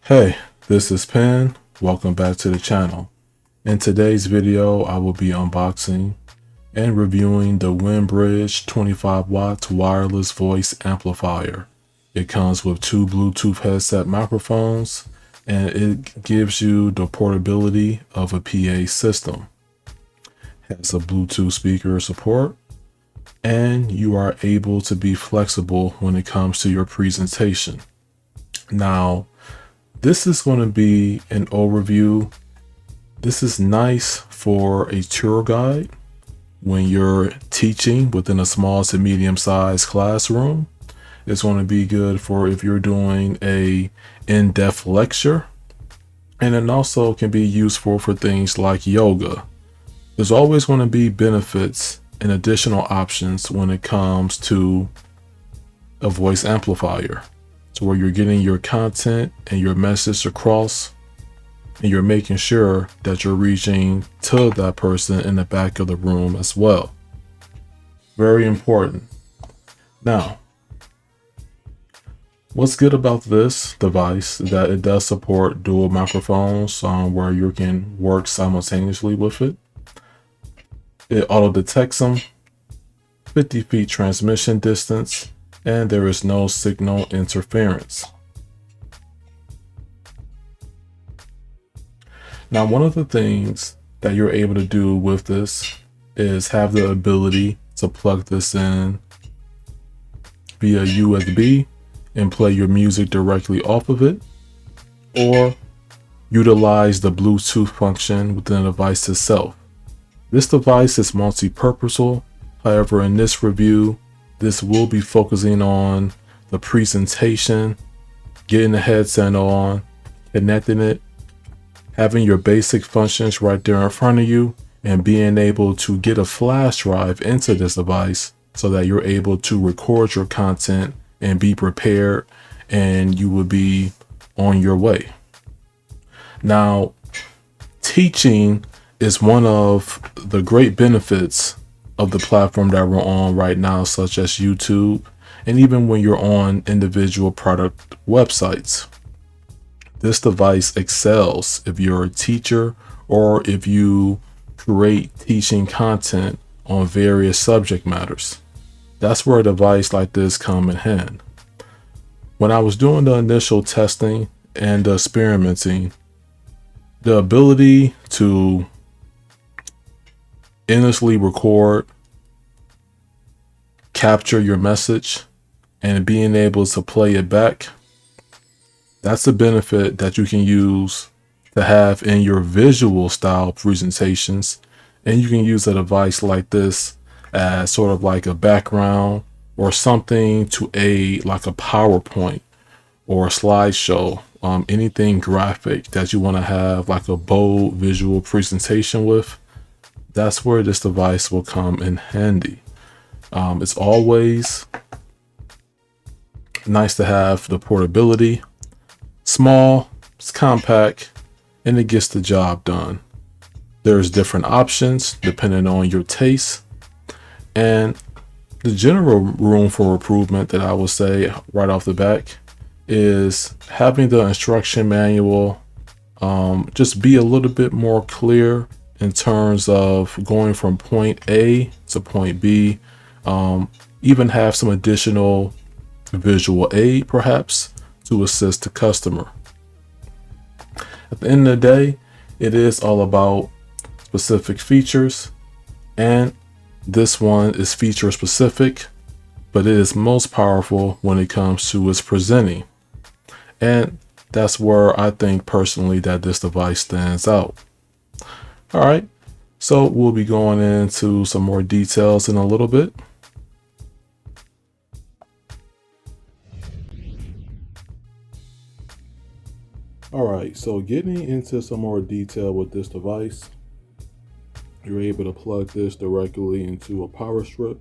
Hey, this is Pen. Welcome back to the channel. In today's video, I will be unboxing and reviewing the WinBridge 25 watts wireless voice amplifier. It comes with two Bluetooth headset microphones and it gives you the portability of a PA system. It has a Bluetooth speaker support and you are able to be flexible when it comes to your presentation. Now, this is going to be an overview. This is nice for a tour guide when you're teaching within a small to medium-sized classroom. It's going to be good for if you're doing a in-depth lecture, and it also can be useful for things like yoga. There's always going to be benefits and additional options when it comes to a voice amplifier. So where you're getting your content and your message across, and you're making sure that you're reaching to that person in the back of the room as well. Very important. Now, what's good about this device is that it does support dual microphones where you can work simultaneously with it. It auto detects them, 50 feet transmission distance, and there is no signal interference. Now, one of the things that you're able to do with this is have the ability to plug this in via USB and play your music directly off of it, or utilize the Bluetooth function within the device itself. This device is multi-purposeful. However, in this review, this will be focusing on the presentation, getting the headset on, connecting it, having your basic functions right there in front of you, and being able to get a flash drive into this device so that you're able to record your content and be prepared, and you will be on your way. Now, teaching is one of the great benefits of the platform that we're on right now, such as YouTube, and even when you're on individual product websites. This device excels if you're a teacher or if you create teaching content on various subject matters. That's where a device like this comes in hand. When I was doing the initial testing and experimenting, the ability to endlessly record, capture your message, and being able to play it back, that's a benefit that you can use to have in your visual style presentations. And you can use a device like this as sort of like a background or something to aid, like a PowerPoint or a slideshow, anything graphic that you want to have like a bold visual presentation with. That's where this device will come in handy. It's always nice to have the portability. Small, it's compact, and it gets the job done. There's different options depending on your taste, and the general room for improvement that I would say right off the bat is having the instruction manual just be a little bit more clear in terms of going from point A to point B. Even have some additional visual aid perhaps to assist the customer. At the end of the day, it is all about specific features, and this one is feature specific, but it is most powerful when it comes to its presenting. And that's where I think personally that this device stands out. All right, so we'll be going into some more details in a little bit. All right, so getting into some more detail with this device, you're able to plug this directly into a power strip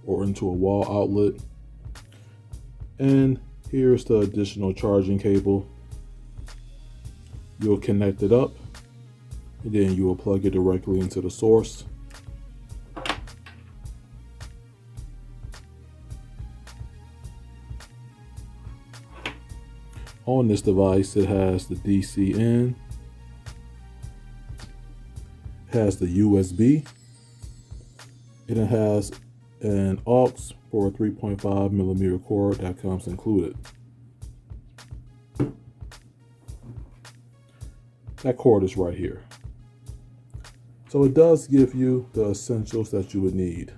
or into a wall outlet. And here's the additional charging cable. You'll connect it up, and then you will plug it directly into the source. On this device, it has the DC in, has the USB, and it has an aux for a 3.5 millimeter cord that comes included. That cord is right here. So it does give you the essentials that you would need.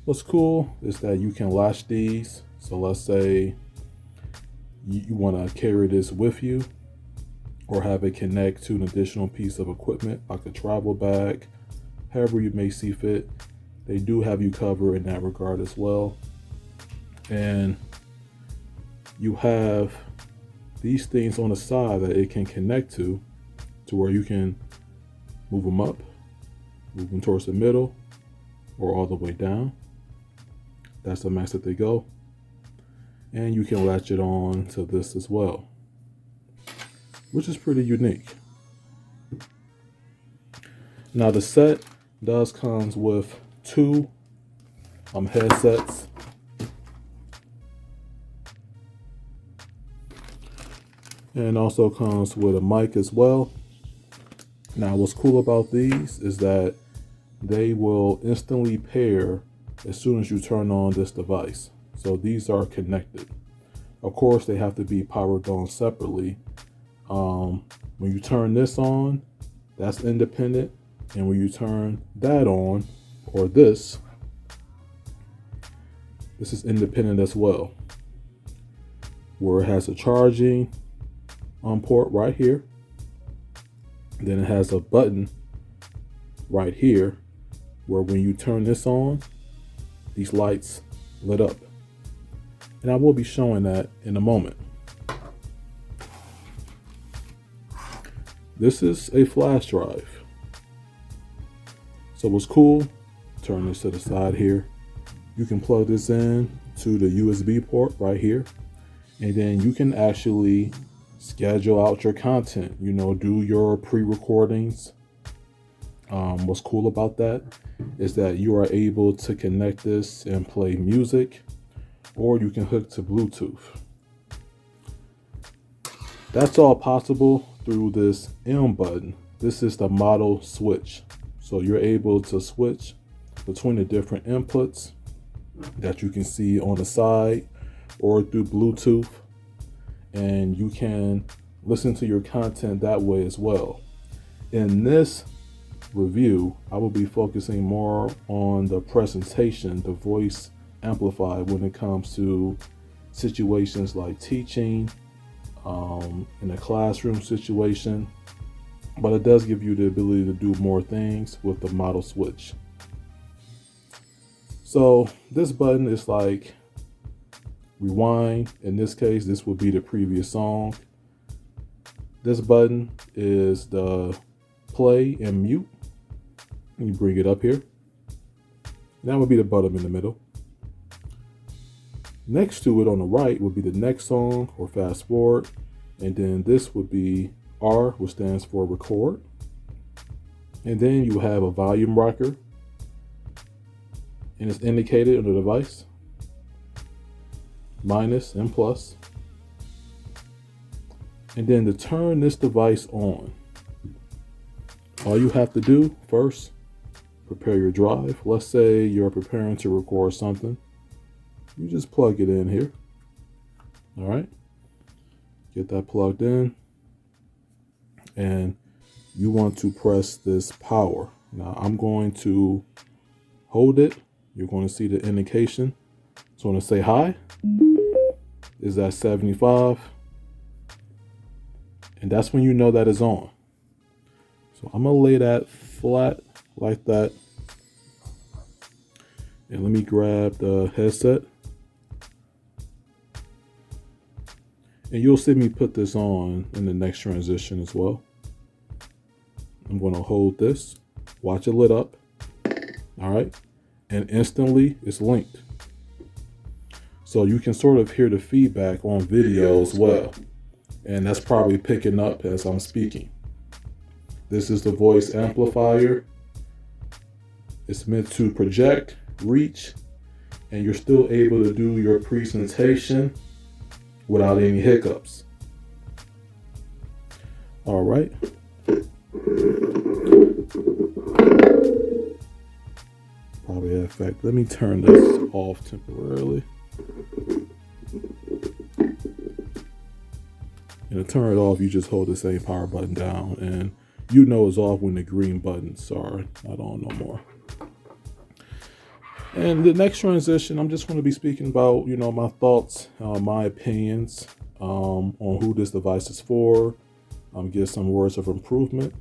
What's cool is that you can latch these. So let's say you want to carry this with you or have it connect to an additional piece of equipment like a travel bag, however you may see fit. They do have you covered in that regard as well. And you have these things on the side that it can connect to where you can move them up, move them towards the middle, or all the way down. That's the max that they go. And you can latch it on to this as well, which is pretty unique. Now the set does comes with two headsets. And also comes with a mic as well. Now what's cool about these is that they will instantly pair as soon as you turn on this device. So these are connected. Of course, they have to be powered on separately. When you turn this on, that's independent. And when you turn that on, or this is independent as well. Where it has a charging port right here. Then it has a button right here where when you turn this on, these lights lit up. And I will be showing that in a moment. This is a flash drive. So what's cool, turn this to the side here. You can plug this in to the USB port right here. And then you can actually schedule out your content, do your pre-recordings. What's cool about that is that you are able to connect this and play music, or you can hook to Bluetooth. That's all possible through this M button. This is the model switch. So you're able to switch between the different inputs that you can see on the side or through Bluetooth. And you can listen to your content that way as well. In this review, I will be focusing more on the presentation, the voice amplify when it comes to situations like teaching, in a classroom situation, but it does give you the ability to do more things with the model switch. So this button is like rewind. In this case, this would be the previous song. This button is the play and mute. You bring it up here. That would be the button in the middle. Next to it on the right would be the next song or fast forward. And then this would be R, which stands for record. And then you have a volume rocker. And it's indicated on the device. Minus and plus. And then to turn this device on, all you have to do first, prepare your drive. Let's say you're preparing to record something. You just plug it in here. All right. Get that plugged in. And you want to press this power. Now I'm going to hold it. You're going to see the indication. So I'm going to say hi. Is that 75? And that's when you know that it's on. So I'm going to lay that flat like that. And let me grab the headset. And you'll see me put this on in the next transition as well. I'm going to hold this, watch it lit up. All right. And instantly it's linked. So you can sort of hear the feedback on video as well. And that's probably picking up as I'm speaking. This is the voice amplifier. It's meant to project, reach, and you're still able to do your presentation without any hiccups. All right. Probably had effect. Let me turn this off temporarily. And to turn it off, you just hold the same power button down, and you know it's off when the green buttons are not on no more. And the next transition, I'm just going to be speaking about, my thoughts, my opinions on who this device is for, give some words of improvement,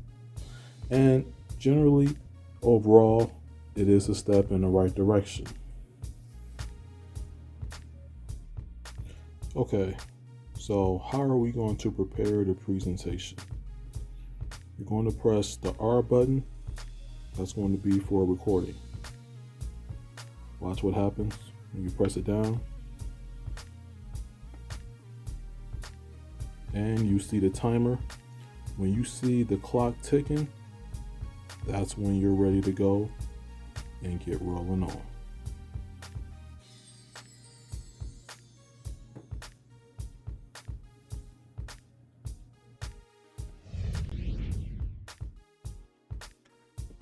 and generally, overall, it is a step in the right direction. Okay, so how are we going to prepare the presentation? You're going to press the R button. That's going to be for recording. Watch what happens when you press it down. And you see the timer. When you see the clock ticking, that's when you're ready to go and get rolling on.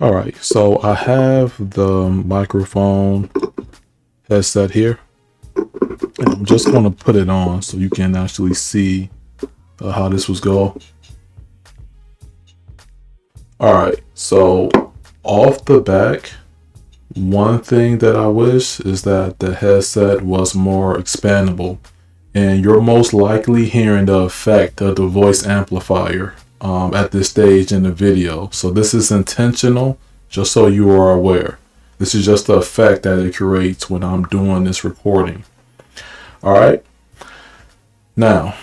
All right, so I have the microphone headset here, and I'm just going to put it on so you can actually see how this was going. All right, so off the back, one thing that I wish is that the headset was more expandable, and you're most likely hearing the effect of the voice amplifier at this stage in the video. So this is intentional, just so you are aware. This is just the effect that it creates when I'm doing this recording. All right. Now,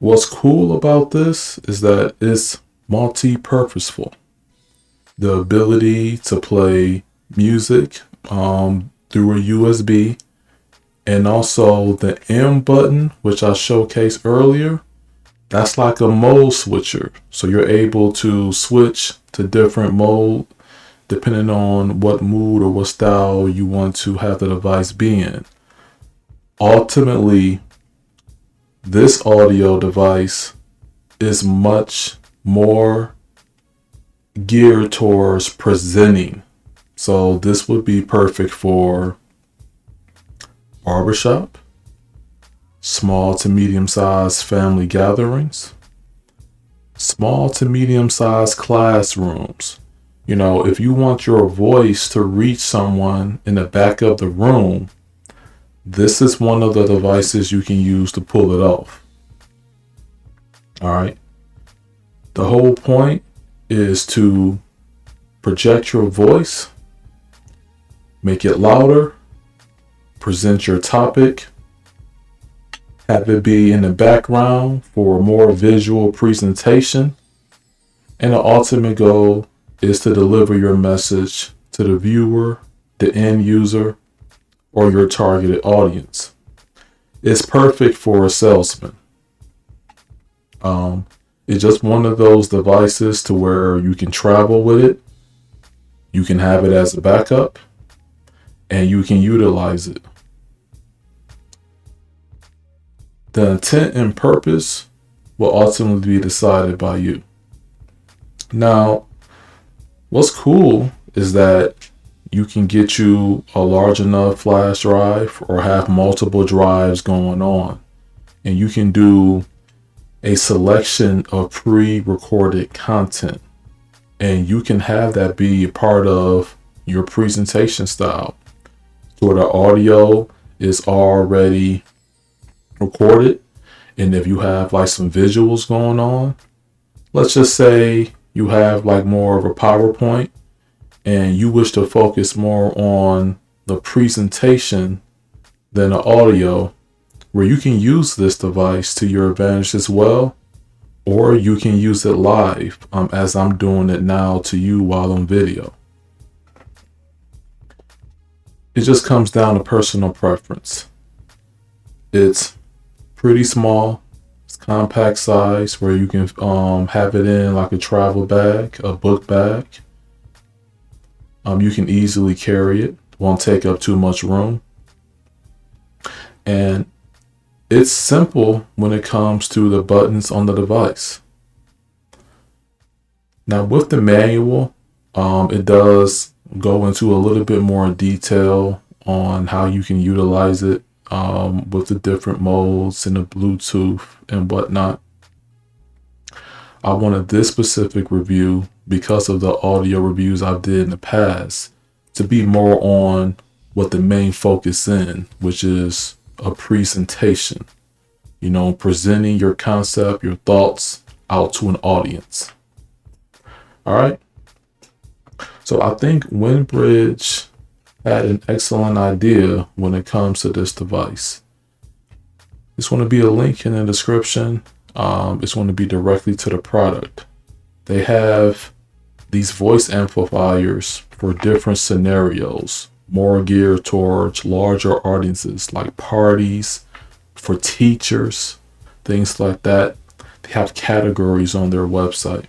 what's cool about this is that it's multi-purposeful. The ability to play music through a USB, and also the M button, which I showcased earlier. That's like a mode switcher. So you're able to switch to different mode depending on what mood or what style you want to have the device be in. Ultimately, this audio device is much more geared towards presenting. So this would be perfect for barbershop, small to medium-sized family gatherings, small to medium-sized classrooms. If you want your voice to reach someone in the back of the room, this is one of the devices you can use to pull it off. All right. The whole point is to project your voice, make it louder, present your topic, have it be in the background for a more visual presentation, and the ultimate goal is to deliver your message to the viewer, the end user, or your targeted audience. It's perfect for a salesman. It's just one of those devices to where you can travel with it, you can have it as a backup, and you can utilize it. The intent and purpose will ultimately be decided by you. Now, what's cool is that you can get you a large enough flash drive or have multiple drives going on, and you can do a selection of pre-recorded content, and you can have that be a part of your presentation style. So the audio is already recorded, and if you have like some visuals going on, let's just say you have like more of a PowerPoint and you wish to focus more on the presentation than the audio, where you can use this device to your advantage as well, or you can use it live as I'm doing it now to you while on video. It just comes down to personal preference. It's pretty small, it's compact size where you can have it in like a travel bag, a book bag. You can easily carry it, won't take up too much room. And it's simple when it comes to the buttons on the device. Now with the manual, it does go into a little bit more detail on how you can utilize it with the different modes and the Bluetooth and whatnot. I wanted this specific review, because of the audio reviews I did in the past, to be more on what the main focus in, which is a presentation, presenting your concept, your thoughts out to an audience. All right. So I think WinBridge had an excellent idea when it comes to this device. It's going to be a link in the description. It's going to be directly to the product. They have these voice amplifiers for different scenarios, more geared towards larger audiences like parties, for teachers, things like that. They have categories on their website.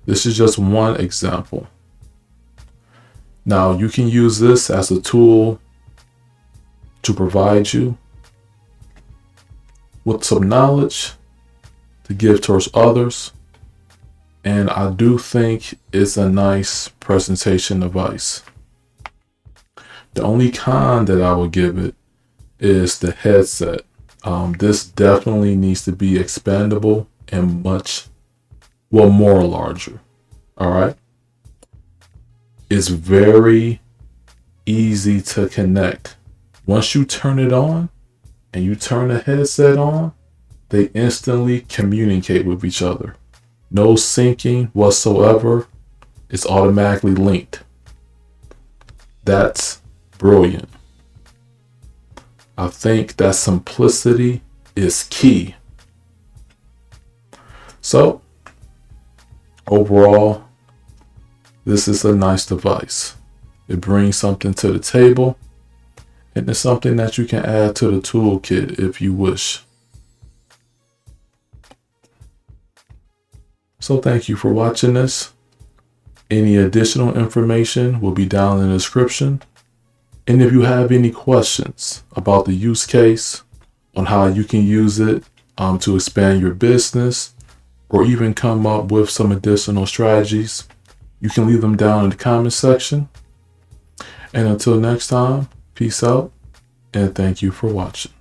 This is just one example. Now you can use this as a tool to provide you with some knowledge to give towards others. And I do think it's a nice presentation device. The only con that I would give it is the headset. This definitely needs to be expandable and more larger. All right. It's very easy to connect. Once you turn it on and you turn the headset on, they instantly communicate with each other. No syncing whatsoever. It's automatically linked. That's brilliant. I think that simplicity is key. So overall, this is a nice device. It brings something to the table, and it's something that you can add to the toolkit if you wish. So thank you for watching this. Any additional information will be down in the description. And if you have any questions about the use case, on how you can use it to expand your business, or even come up with some additional strategies, you can leave them down in the comment section. And until next time, peace out, and thank you for watching.